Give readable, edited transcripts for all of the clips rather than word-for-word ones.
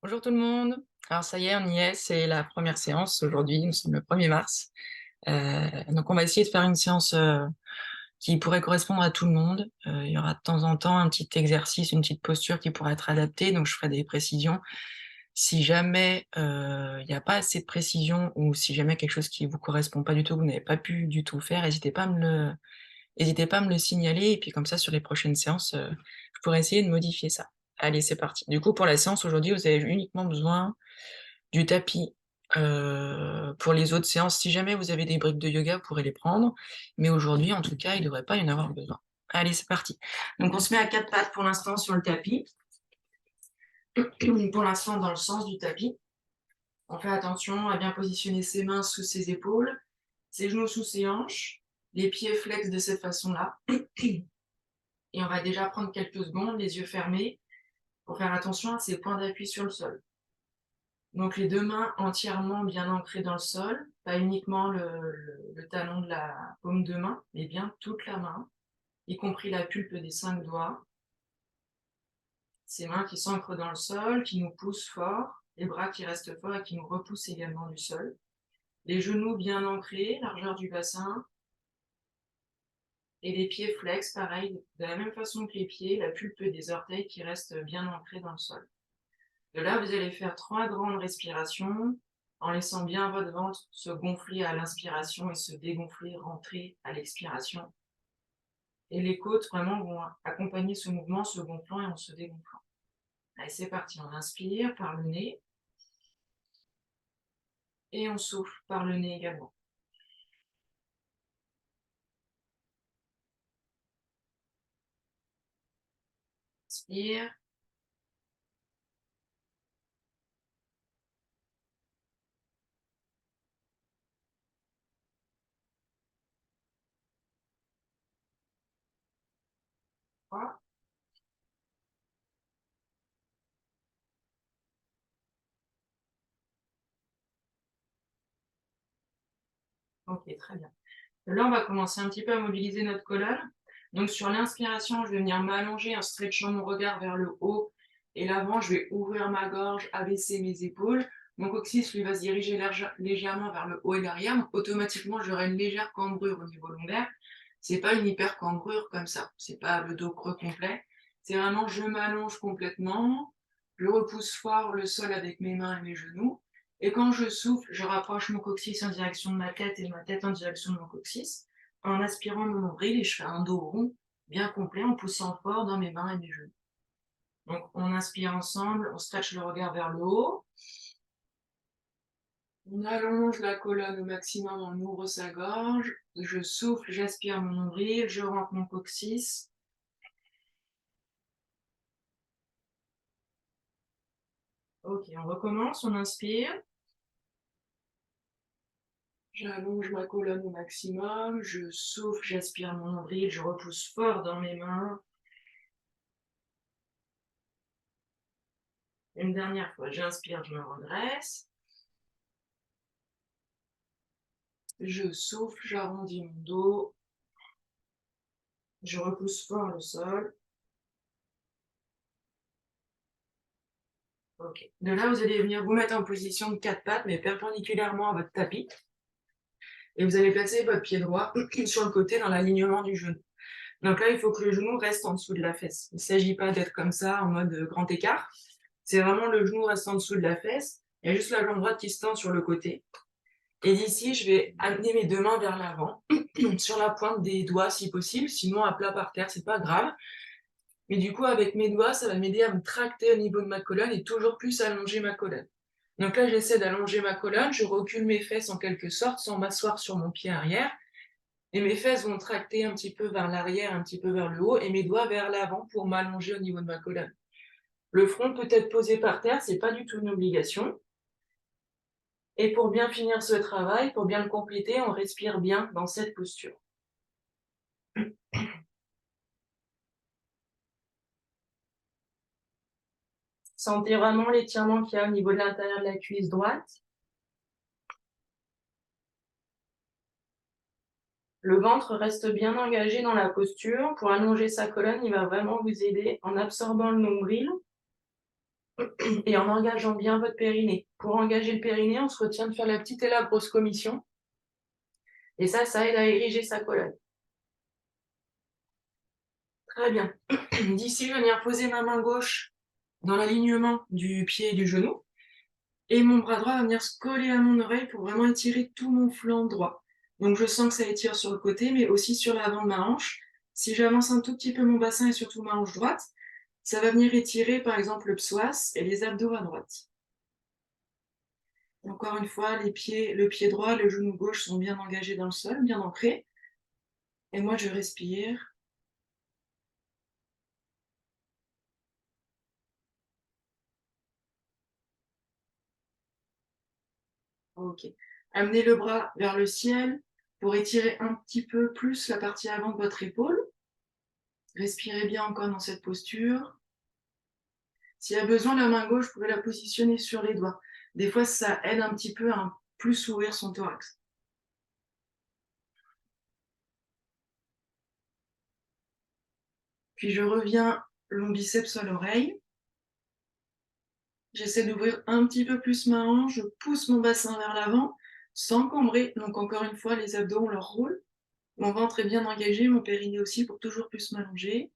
Bonjour tout le monde. Alors ça y est, on y est, c'est la première séance aujourd'hui, nous sommes le 1er mars. Donc on va essayer de faire une séance, qui pourrait correspondre à tout le monde. Il y aura de temps en temps un petit exercice, une petite posture qui pourra être adaptée, donc je ferai des précisions. Si jamais, il n'y a pas assez de précision ou si jamais quelque chose qui vous correspond pas du tout, que vous n'avez pas pu du tout faire, n'hésitez pas à me le signaler et puis comme ça sur les prochaines séances, je pourrai essayer de modifier ça. Allez, c'est parti. Du coup, pour la séance aujourd'hui, vous avez uniquement besoin du tapis. Pour les autres séances, si jamais vous avez des briques de yoga, vous pourrez les prendre, mais aujourd'hui, en tout cas, il ne devrait pas y en avoir besoin. Allez, c'est parti. Donc on se met à 4 pattes pour l'instant sur le tapis, pour l'instant dans le sens du tapis. On fait attention à bien positionner ses mains sous ses épaules, ses genoux sous ses hanches, les pieds flex de cette façon-là. Et on va déjà prendre quelques secondes, les yeux fermés, pour faire attention à ces points d'appui sur le sol. Donc les 2 mains entièrement bien ancrées dans le sol, pas uniquement le talon de la paume de main, mais bien toute la main, y compris la pulpe des 5 doigts. Ces mains qui s'ancrent dans le sol, qui nous poussent fort, les bras qui restent forts et qui nous repoussent également du sol. Les genoux bien ancrés, largeur du bassin, et les pieds flex, pareil, de la même façon que les pieds, la pulpe des orteils qui restent bien ancrés dans le sol. De là, vous allez faire 3 grandes respirations en laissant bien votre ventre se gonfler à l'inspiration et se dégonfler, rentrer à l'expiration. Et les côtes vraiment vont accompagner ce mouvement, se gonflant et en se dégonflant. Allez, c'est parti. On inspire par le nez et on souffle par le nez également. Inspire. Trois. Ok, très bien. Là, on va commencer un petit peu à mobiliser notre colonne. Donc, sur l'inspiration, je vais venir m'allonger en stretchant mon regard vers le haut et l'avant. Je vais ouvrir ma gorge, abaisser mes épaules. Mon coccyx, lui, va se diriger légèrement vers le haut et l'arrière. Donc, automatiquement, j'aurai une légère cambrure au niveau lombaire. C'est pas une hyper cambrure comme ça. C'est pas le dos creux complet. C'est vraiment, je m'allonge complètement. Je repousse fort le sol avec mes mains et mes genoux. Et quand je souffle, je rapproche mon coccyx en direction de ma tête et ma tête en direction de mon coccyx, en aspirant mon nombril, et je fais un dos rond bien complet en poussant fort dans mes mains et mes genoux. Donc on inspire ensemble, on stretch le regard vers le haut, on allonge la colonne au maximum, on ouvre sa gorge, je souffle, j'aspire mon nombril, je rentre mon coccyx. Ok, on recommence, on inspire. J'allonge ma colonne au maximum, je souffle, j'aspire mon nombril, je repousse fort dans mes mains. Une dernière fois, j'inspire, je me redresse. Je souffle, j'arrondis mon dos. Je repousse fort le sol. Ok. De là, vous allez venir vous mettre en position de 4 pattes, mais perpendiculairement à votre tapis. Et vous allez placer votre pied droit sur le côté dans l'alignement du genou. Donc là, il faut que le genou reste en dessous de la fesse. Il ne s'agit pas d'être comme ça en mode grand écart. C'est vraiment le genou reste en dessous de la fesse. Il y a juste la jambe droite qui se tend sur le côté. Et d'ici, je vais amener mes 2 mains vers l'avant, sur la pointe des doigts si possible, sinon à plat par terre, c'est pas grave. Mais du coup, avec mes doigts, ça va m'aider à me tracter au niveau de ma colonne et toujours plus allonger ma colonne. Donc là, j'essaie d'allonger ma colonne, je recule mes fesses en quelque sorte sans m'asseoir sur mon pied arrière. Et mes fesses vont tracter un petit peu vers l'arrière, un petit peu vers le haut, et mes doigts vers l'avant pour m'allonger au niveau de ma colonne. Le front peut être posé par terre, c'est pas du tout une obligation. Et pour bien finir ce travail, pour bien le compléter, on respire bien dans cette posture. Sentez vraiment l'étirement qu'il y a au niveau de l'intérieur de la cuisse droite. Le ventre reste bien engagé dans la posture. Pour allonger sa colonne, il va vraiment vous aider en absorbant le nombril. et en engageant bien votre périnée. Pour engager le périnée, on se retient de faire la petite et la grosse commission. Et ça aide à ériger sa colonne. Très bien. D'ici, je vais venir poser ma main gauche dans l'alignement du pied et du genou. Et mon bras droit va venir se coller à mon oreille pour vraiment étirer tout mon flanc droit. Donc je sens que ça étire sur le côté, mais aussi sur l'avant de ma hanche. Si j'avance un tout petit peu mon bassin et surtout ma hanche droite, ça va venir étirer par exemple le psoas et les abdos à droite. Encore une fois, le pied droit, le genou gauche sont bien engagés dans le sol, bien ancrés. Et moi, je respire. Ok. Amenez le bras vers le ciel pour étirer un petit peu plus la partie avant de votre épaule. Respirez bien encore dans cette posture. S'il y a besoin, la main gauche, vous pouvez la positionner sur les doigts. Des fois, ça aide un petit peu à plus ouvrir son thorax. Puis je reviens long biceps à l'oreille. J'essaie d'ouvrir un petit peu plus ma hanche, je pousse mon bassin vers l'avant sans cambrer. Donc encore une fois, les abdos, on leur roule. Mon ventre est bien engagé, mon périnée aussi pour toujours plus m'allonger.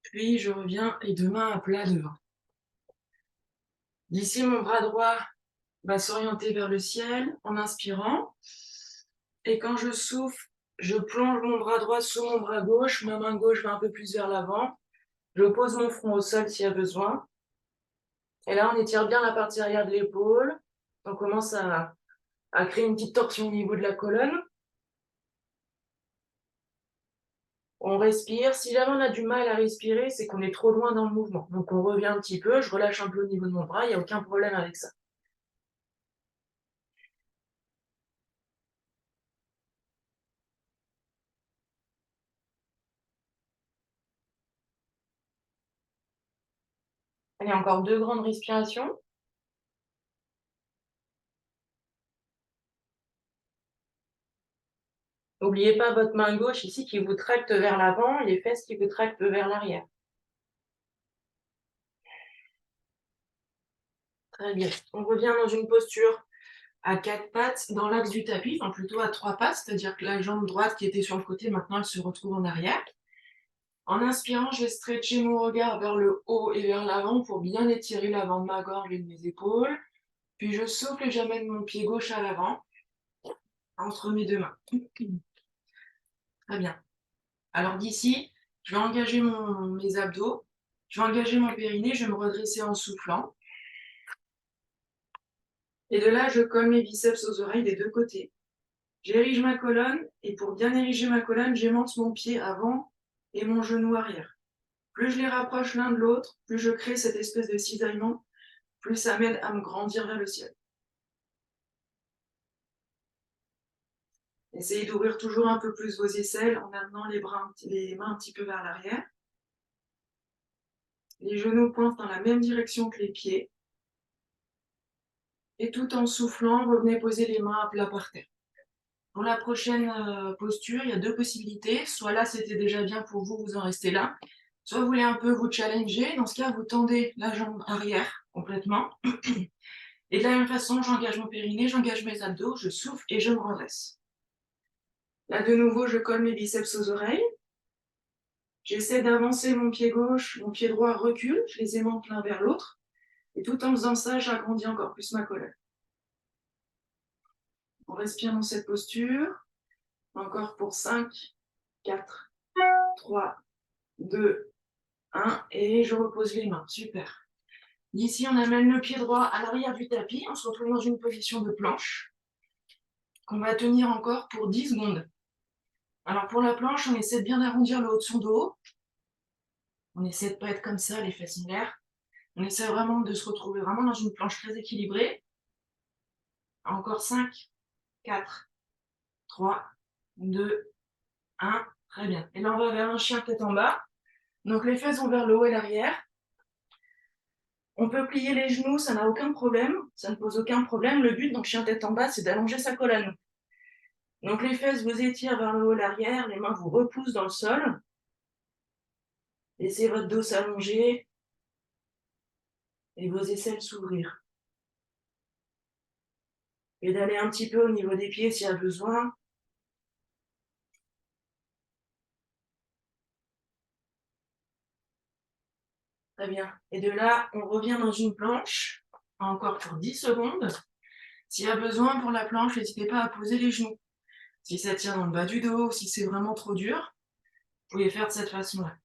Puis je reviens les deux mains à plat devant. D'ici, mon bras droit va s'orienter vers le ciel en inspirant. Et quand je souffle, je plonge mon bras droit sous mon bras gauche, ma main gauche va un peu plus vers l'avant. Je pose mon front au sol s'il y a besoin. Et là, on étire bien la partie arrière de l'épaule. On commence à créer une petite torsion au niveau de la colonne. On respire. Si jamais on a du mal à respirer, c'est qu'on est trop loin dans le mouvement. Donc on revient un petit peu, je relâche un peu au niveau de mon bras, il n'y a aucun problème avec ça. Allez, encore 2 grandes respirations. N'oubliez pas votre main gauche ici qui vous tracte vers l'avant et les fesses qui vous tractent vers l'arrière. Très bien. On revient dans une posture à 4 pattes dans l'axe du tapis, enfin plutôt à 3 pattes, c'est-à-dire que la jambe droite qui était sur le côté, maintenant elle se retrouve en arrière. En inspirant, je vais stretcher mon regard vers le haut et vers l'avant pour bien étirer l'avant de ma gorge et de mes épaules. Puis je souffle et j'amène mon pied gauche à l'avant, entre mes deux mains. Très bien. Alors d'ici, je vais engager mes abdos, je vais engager mon périnée, je vais me redresser en soufflant. Et de là, je colle mes biceps aux oreilles des deux côtés. J'érige ma colonne et pour bien ériger ma colonne, j'aimante mon pied avant et mon genou arrière. Plus je les rapproche l'un de l'autre, plus je crée cette espèce de cisaillement, plus ça m'aide à me grandir vers le ciel. Essayez d'ouvrir toujours un peu plus vos aisselles en amenant les mains un petit peu vers l'arrière. Les genoux pointent dans la même direction que les pieds. Et tout en soufflant, revenez poser les mains à plat par terre. Pour la prochaine posture, il y a 2 possibilités. Soit là, c'était déjà bien pour vous, vous en restez là. Soit vous voulez un peu vous challenger. Dans ce cas, vous tendez la jambe arrière complètement. Et de la même façon, j'engage mon périnée, j'engage mes abdos, je souffle et je me redresse. Là, de nouveau, je colle mes biceps aux oreilles. J'essaie d'avancer mon pied gauche, mon pied droit recule, je les aimante l'un vers l'autre. Et tout en faisant ça, j'agrandis encore plus ma colonne. On respire dans cette posture. Encore pour 5, 4, 3, 2, 1. Et je repose les mains. Super. D'ici, on amène le pied droit à l'arrière du tapis. On se retrouve dans une position de planche qu'on va tenir encore pour 10 secondes. Alors pour la planche, on essaie de bien arrondir le haut de son dos. On essaie de ne pas être comme ça, les fesses en l'air. On essaie vraiment de se retrouver vraiment dans une planche très équilibrée. Encore 5, 4, 3, 2, 1. Très bien. Et là, on va vers un chien tête en bas. Donc les fesses vont vers le haut et l'arrière. On peut plier les genoux, ça n'a aucun problème. Ça ne pose aucun problème. Le but dans le chien tête en bas, c'est d'allonger sa colonne. Donc les fesses vous étirent vers le haut et l'arrière. Les mains vous repoussent dans le sol. Laissez votre dos s'allonger. et vos aisselles s'ouvrir. Et d'aller un petit peu au niveau des pieds s'il y a besoin. Très bien. Et de là, on revient dans une planche, encore pour 10 secondes. S'il y a besoin pour la planche, n'hésitez pas à poser les genoux. Si ça tient dans le bas du dos, si c'est vraiment trop dur, vous pouvez faire de cette façon-là.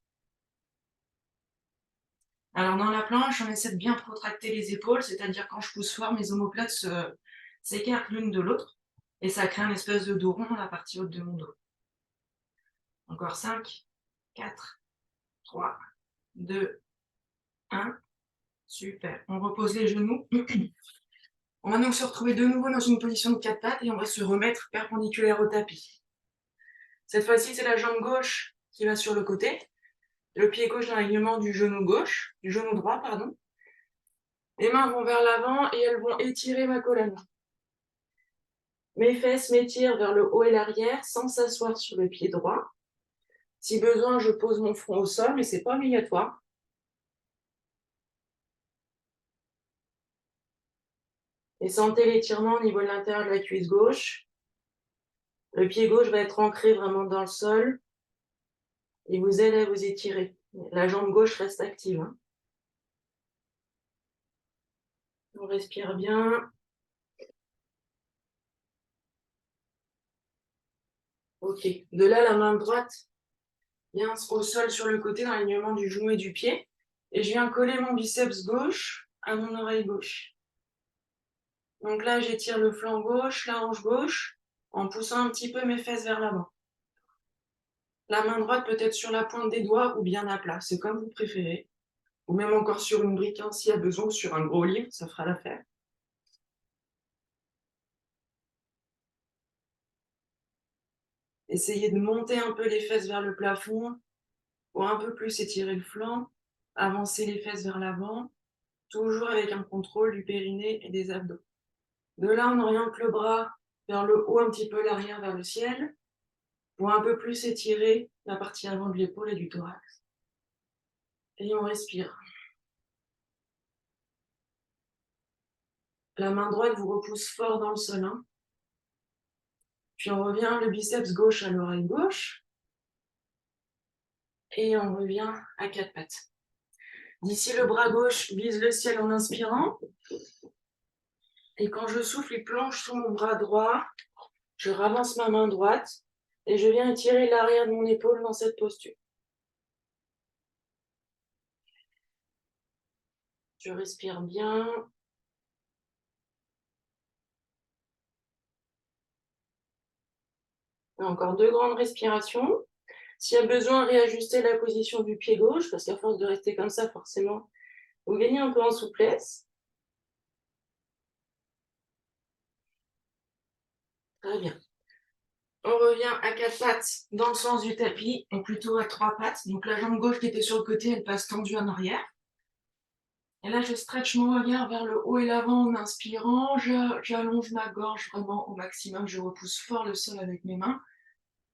Alors dans la planche, on essaie de bien protracter les épaules, c'est-à-dire quand je pousse fort, mes omoplates s'écartent l'une de l'autre et ça crée un espèce de dos rond dans la partie haute de mon dos. Encore 5, 4, 3, 2, 1. Super. On repose les genoux. On va donc se retrouver de nouveau dans une position de 4 pattes et on va se remettre perpendiculaire au tapis. Cette fois-ci, c'est la jambe gauche qui va sur le côté, le pied gauche dans l'alignement du genou gauche, du genou droit, pardon. Les mains vont vers l'avant et elles vont étirer ma colonne. Mes fesses m'étirent vers le haut et l'arrière sans s'asseoir sur le pied droit. Si besoin, je pose mon front au sol, mais ce n'est pas obligatoire. Et sentez l'étirement au niveau de l'intérieur de la cuisse gauche. Le pied gauche va être ancré vraiment dans le sol. Il vous aide à vous étirer. La jambe gauche reste active. On respire bien. Ok. De là, la main droite vient au sol sur le côté dans l'alignement du genou et du pied. Et je viens coller mon biceps gauche à mon oreille gauche. Donc là, j'étire le flanc gauche, la hanche gauche, en poussant un petit peu mes fesses vers l'avant. La main droite peut être sur la pointe des doigts ou bien à plat, c'est comme vous préférez. Ou même encore sur une brique, hein, s'il y a besoin, ou sur un gros livre, ça fera l'affaire. Essayez de monter un peu les fesses vers le plafond, pour un peu plus étirer le flanc, avancer les fesses vers l'avant, toujours avec un contrôle du périnée et des abdos. De là, on oriente le bras vers le haut, un petit peu l'arrière vers le ciel, pour un peu plus étirer la partie avant de l'épaule et du thorax. Et on respire. La main droite vous repousse fort dans le sol. Puis on revient le biceps gauche à l'oreille gauche. Et on revient à 4 pattes. D'ici, le bras gauche vise le ciel en inspirant. Et quand je souffle, il plonge sous mon bras droit. Je ravance ma main droite et je viens étirer l'arrière de mon épaule dans cette posture. Je respire bien. Et encore 2 grandes respirations. S'il y a besoin, réajuster la position du pied gauche, parce qu'à force de rester comme ça, forcément, vous gagnez un peu en souplesse. Très bien. On revient à 4 pattes dans le sens du tapis, ou plutôt à 3 pattes. Donc la jambe gauche qui était sur le côté, elle passe tendue en arrière. Et là, je stretch mon regard vers le haut et l'avant en inspirant. J'allonge ma gorge vraiment au maximum. Je repousse fort le sol avec mes mains.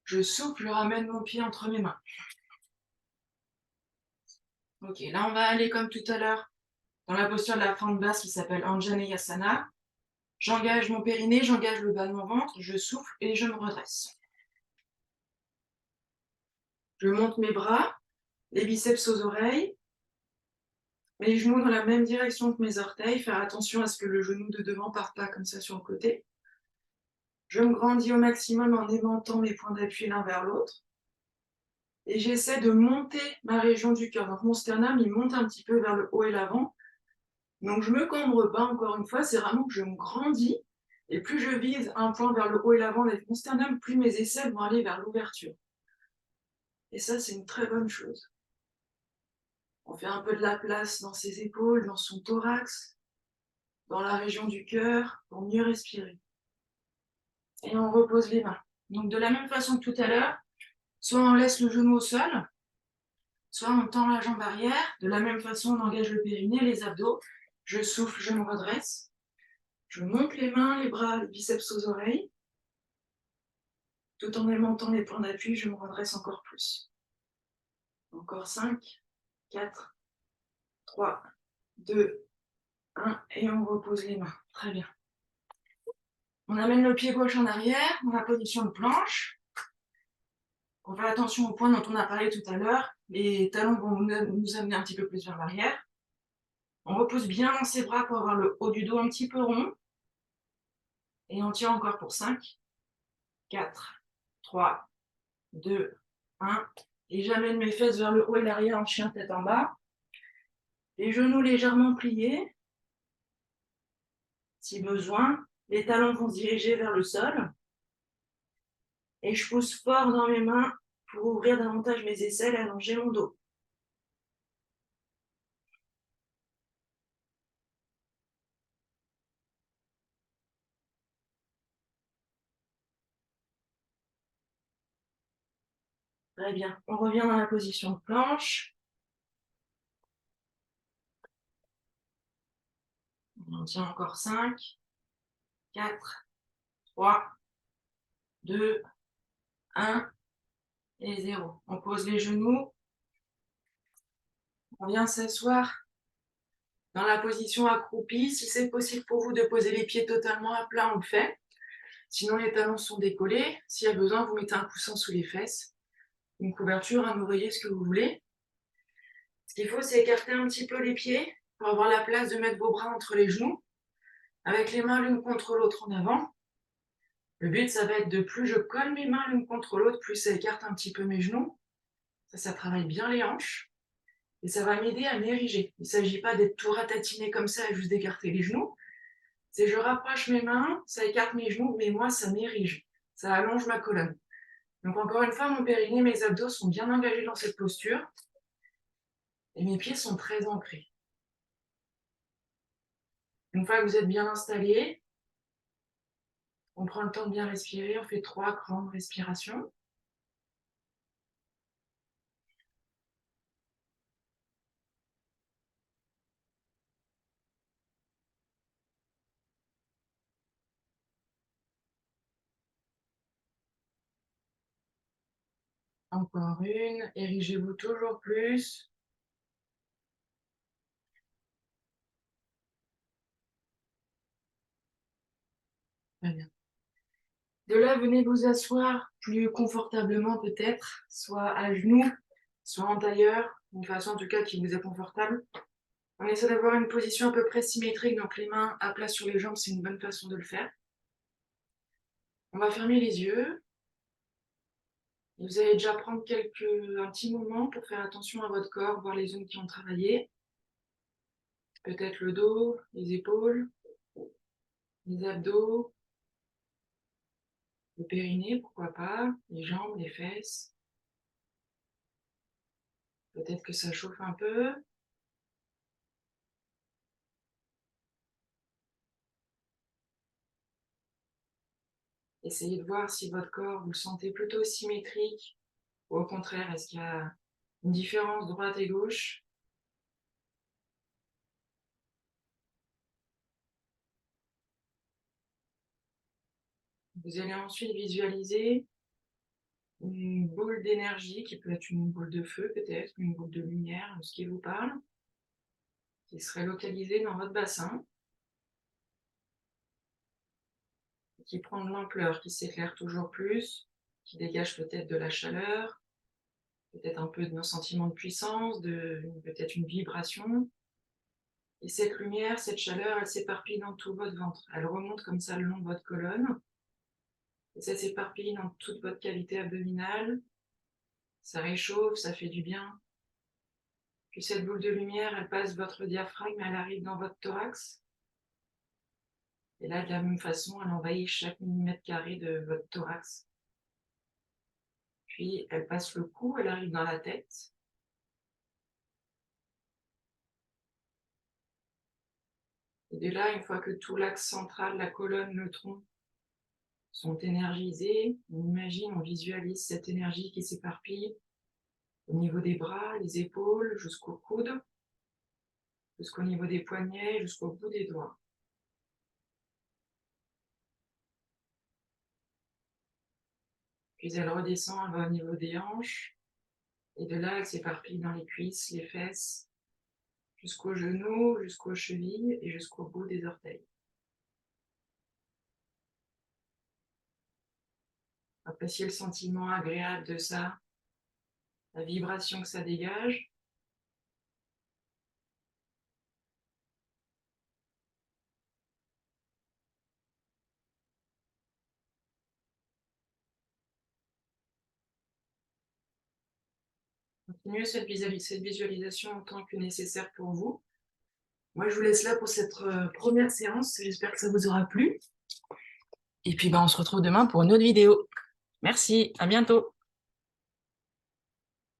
Je souffle, je ramène mon pied entre mes mains. Ok, là, on va aller comme tout à l'heure dans la posture de la fente basse qui s'appelle Anjaneyasana. J'engage mon périnée, j'engage le bas de mon ventre, je souffle et je me redresse. Je monte mes bras, les biceps aux oreilles, mes genoux dans la même direction que mes orteils, faire attention à ce que le genou de devant ne parte pas comme ça sur le côté. Je me grandis au maximum en aimantant mes points d'appui l'un vers l'autre. Et j'essaie de monter ma région du cœur. Donc mon sternum, il monte un petit peu vers le haut et l'avant. Donc je ne me cambre pas, encore une fois, c'est vraiment que je me grandis. Et plus je vise un point vers le haut et l'avant avec mon sternum, plus mes aisselles vont aller vers l'ouverture. Et ça, c'est une très bonne chose. On fait un peu de la place dans ses épaules, dans son thorax, dans la région du cœur, pour mieux respirer. Et on repose les mains. Donc de la même façon que tout à l'heure, soit on laisse le genou au sol, soit on tend la jambe arrière. De la même façon, on engage le périnée, les abdos. Je souffle, je me redresse. Je monte les mains, les bras, les biceps aux oreilles. Tout en aimantant les points d'appui, je me redresse encore plus. Encore 5, 4, 3, 2, Et on repose les mains. Très bien. On amène le pied gauche en arrière, dans la position de planche. On fait attention au point dont on a parlé tout à l'heure. Les talons vont nous amener un petit peu plus vers l'arrière. On repose bien dans ses bras pour avoir le haut du dos un petit peu rond. Et on tient encore pour 5, 4, 3, 2, 1. Et j'amène mes fesses vers le haut et l'arrière en chien tête en bas. Les genoux légèrement pliés. Si besoin, les talons vont se diriger vers le sol. Et je pousse fort dans mes mains pour ouvrir davantage mes aisselles et allonger mon dos. Très bien. On revient dans la position de planche. On tient encore 5, 4, 3, 2, 1 et 0. On pose les genoux. On vient s'asseoir dans la position accroupie. Si c'est possible pour vous de poser les pieds totalement à plat, on le fait. Sinon, les talons sont décollés. S'il y a besoin, vous mettez un coussin sous les fesses, une couverture, un oreiller, ce que vous voulez. Ce qu'il faut, c'est écarter un petit peu les pieds pour avoir la place de mettre vos bras entre les genoux, avec les mains l'une contre l'autre en avant. Le but, ça va être de plus je colle mes mains l'une contre l'autre, plus ça écarte un petit peu mes genoux. Ça travaille bien les hanches. Et ça va m'aider à m'ériger. Il ne s'agit pas d'être tout ratatiné comme ça et juste d'écarter les genoux. C'est je rapproche mes mains, ça écarte mes genoux, mais moi, ça m'érige. Ça allonge ma colonne. Donc encore une fois, mon périnée, mes abdos sont bien engagés dans cette posture. Et mes pieds sont très ancrés. Une fois que vous êtes bien installé, on prend le temps de bien respirer. On fait 3 grandes respirations. Encore une. Érigez-vous toujours plus. Très bien. De là, venez vous asseoir plus confortablement peut-être, soit à genoux, soit en tailleur, d'une façon en tout cas qui vous est confortable. On essaie d'avoir une position à peu près symétrique, donc les mains à plat sur les jambes, c'est une bonne façon de le faire. On va fermer les yeux. Vous allez déjà prendre un petit moment pour faire attention à votre corps, voir les zones qui ont travaillé. Peut-être le dos, les épaules, les abdos, le périnée, pourquoi pas, les jambes, les fesses. Peut-être que ça chauffe un peu. Essayez de voir si votre corps, vous le sentez plutôt symétrique ou au contraire, est-ce qu'il y a une différence droite et gauche? Vous allez ensuite visualiser une boule d'énergie qui peut être une boule de feu peut-être, une boule de lumière, ce qui vous parle, qui serait localisée dans votre bassin, qui prend de l'ampleur, qui s'éclaire toujours plus, qui dégage peut-être de la chaleur, peut-être un peu d'un sentiment de puissance, peut-être une vibration. Et cette lumière, cette chaleur, elle s'éparpille dans tout votre ventre. Elle remonte comme ça le long de votre colonne. Et ça s'éparpille dans toute votre cavité abdominale. Ça réchauffe, ça fait du bien. Puis cette boule de lumière, elle passe votre diaphragme, elle arrive dans votre thorax. Et là, de la même façon, elle envahit chaque millimètre carré de votre thorax. Puis elle passe le cou, elle arrive dans la tête. Et de là, une fois que tout l'axe central, la colonne, le tronc sont énergisés, on imagine, on visualise cette énergie qui s'éparpille au niveau des bras, les épaules, jusqu'au coude, jusqu'au niveau des poignets, jusqu'au bout des doigts. Puis elle redescend, elle va au niveau des hanches, et de là, elle s'éparpille dans les cuisses, les fesses, jusqu'aux genoux, jusqu'aux chevilles et jusqu'au bout des orteils. Appréciez le sentiment agréable de ça, la vibration que ça dégage. Continuez cette visualisation autant que nécessaire pour vous. Moi, je vous laisse là pour cette première séance. J'espère que ça vous aura plu. Et puis, on se retrouve demain pour une autre vidéo. Merci, à bientôt.